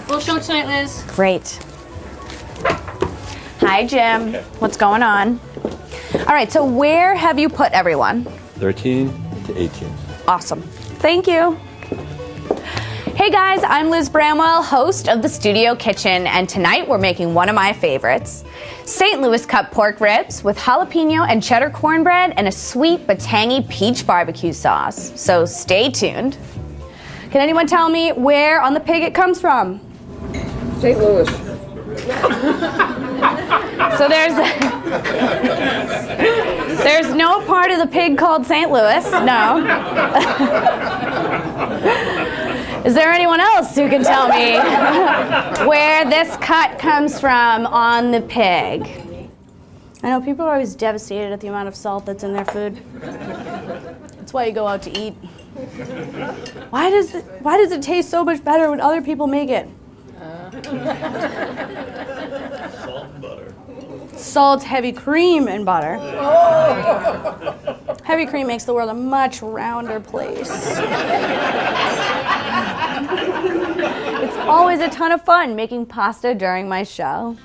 Full show tonight, Liz. Great. Hi, Jim. What's going on? All right, so where have you put everyone? 13 to 18. Awesome. Thank you. Hey guys, I'm Liz Bramwell, host of the Studio Kitchen, and tonight we're making one of my favorites. St. Louis cut pork ribs with jalapeno and cheddar cornbread and a sweet but tangy peach barbecue sauce. So stay tuned. Can anyone tell me where on the pig it comes from? St. Louis. So there's no part of the pig called St. Louis, no. Is there anyone else who can tell me where this cut comes from on the pig? I know people are always devastated at the amount of salt that's in their food. That's why you go out to eat. Why does it taste so much better when other people make it? Salt and butter. Salt, heavy cream, and butter. Heavy cream makes the world a much rounder place. It's always a ton of fun making pasta during my show.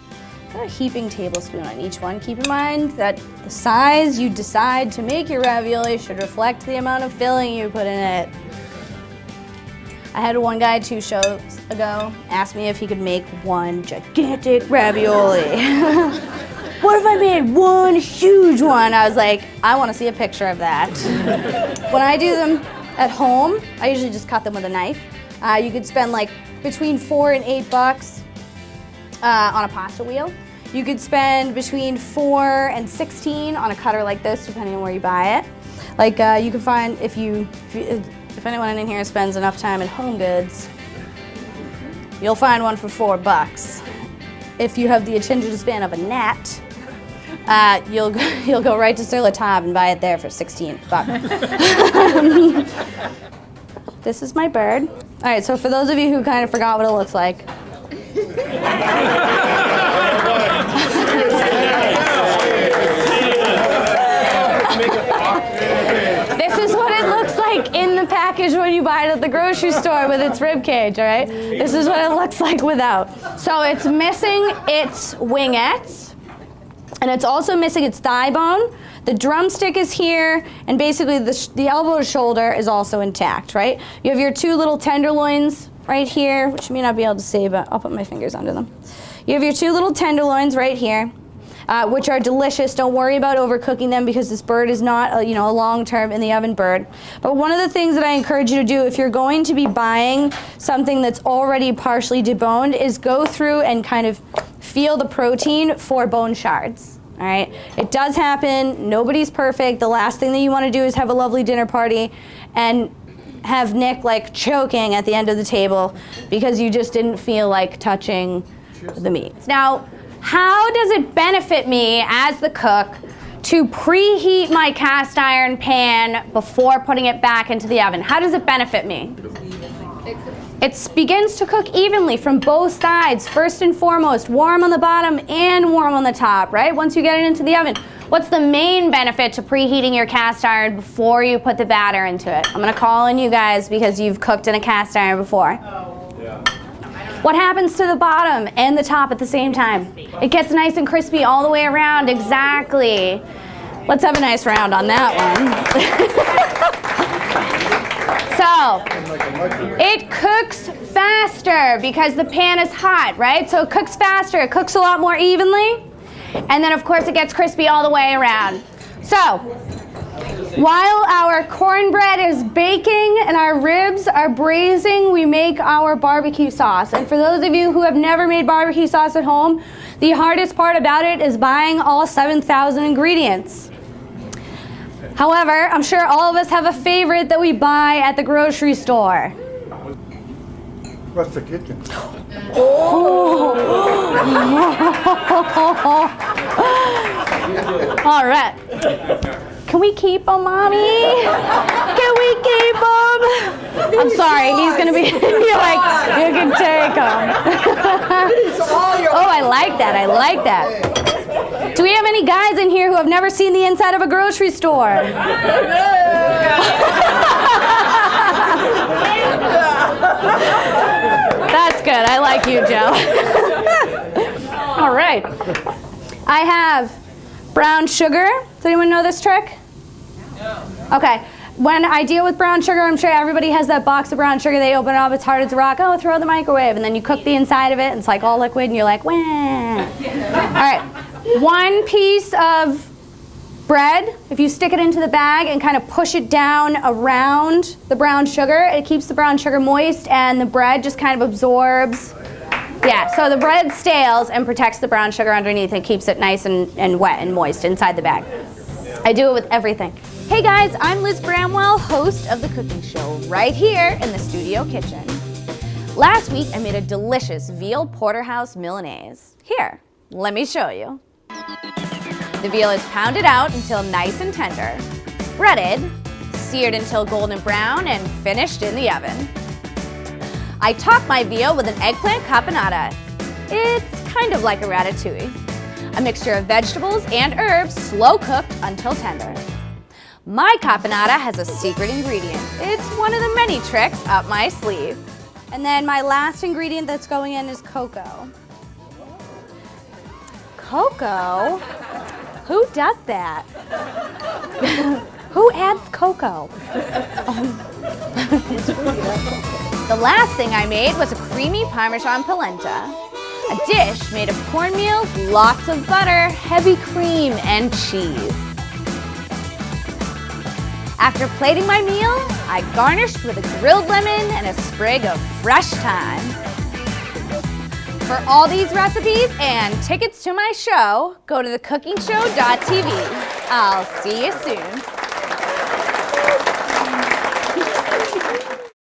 Put a heaping tablespoon on each one. Keep in mind that the size you decide to make your ravioli should reflect the amount of filling you put in it. I had one guy 2 shows ago ask me if he could make one gigantic ravioli. What if I made one huge one? I was like, I want to see a picture of that. When I do them at home, I usually just cut them with a knife. You could spend like between $4 and $8 on a pasta wheel. You could spend between $4 and $16 on a cutter like this, depending on where you buy it. Like you can find if anyone in here spends enough time in Home Goods, you'll find one for $4. If you have the attention span of a gnat, you'll go right to Sur La Table and buy it there for $16. This is my bird. All right, so for those of you who kind of forgot what it looks like. This is what it looks like in the package when you buy it at the grocery store with its rib cage, all right? This is what it looks like without. So it's missing its wingettes, and it's also missing its thigh bone. The drumstick is here, and basically the elbow to shoulder is also intact, right? You have your 2 little tenderloins right here, which you may not be able to see, but I'll put my fingers under them. You have your 2 little tenderloins right here, which are delicious. Don't worry about overcooking them because this bird is not a long-term in the oven bird. But one of the things that I encourage you to do if you're going to be buying something that's already partially deboned is go through and kind of feel the protein for bone shards. All right, it does happen. Nobody's perfect. The last thing that you want to do is have a lovely dinner party and have Nick like choking at the end of the table because you just didn't feel like touching the meat. Now, how does it benefit me as the cook to preheat my cast iron pan before putting it back into the oven? How does it benefit me? It begins to cook evenly from both sides, first and foremost, warm on the bottom and warm on the top, right? Once you get it into the oven. What's the main benefit to preheating your cast iron before you put the batter into it? I'm gonna call on you guys because you've cooked in a cast iron before. What happens to the bottom and the top at the same time? It gets nice and crispy all the way around, exactly. Let's have a nice round on that one. So, it cooks faster because the pan is hot, right? So it cooks faster, it cooks a lot more evenly, and then of course it gets crispy all the way around. So, while our cornbread is baking and our ribs are braising, we make our barbecue sauce. And for those of you who have never made barbecue sauce at home, the hardest part about it is buying all 7,000 ingredients. However, I'm sure all of us have a favorite that we buy at the grocery store. Rustic kitchen. Oh. All right. Can we keep him, Mommy? Can we keep him? I'm sorry, he's gonna be like, you can take him. Oh, I like that, I like that. Do we have any guys in here who have never seen the inside of a grocery store? That's good, I like you, Joe. All right. I have brown sugar. Does anyone know this trick? No. Okay. When I deal with brown sugar, I'm sure everybody has that box of brown sugar. They open it up, it's hard as a rock. Oh, throw it in the microwave. And then you cook the inside of it, and it's like all liquid, and you're like, wah. All right. 1 piece of bread, if you stick it into the bag and kind of push it down around the brown sugar, it keeps the brown sugar moist, and the bread just kind of absorbs. Yeah, so the bread stales and protects the brown sugar underneath and keeps it nice and wet and moist inside the bag. I do it with everything. Hey guys, I'm Liz Bramwell, host of The Cooking Show, right here in the studio kitchen. Last week, I made a delicious veal porterhouse Milanese. Here, let me show you. The veal is pounded out until nice and tender, breaded, seared until golden brown, and finished in the oven. I top my veal with an eggplant caponata. It's kind of like a ratatouille. A mixture of vegetables and herbs, slow cooked until tender. My caponata has a secret ingredient. It's one of the many tricks up my sleeve. And then my last ingredient that's going in is cocoa. Cocoa? Who does that? Who adds cocoa? The last thing I made was a creamy Parmesan polenta. A dish made of cornmeal, lots of butter, heavy cream, and cheese. After plating my meal, I garnished with a grilled lemon and a sprig of fresh thyme. For all these recipes and tickets to my show, go to thecookingshow.tv. I'll see you soon.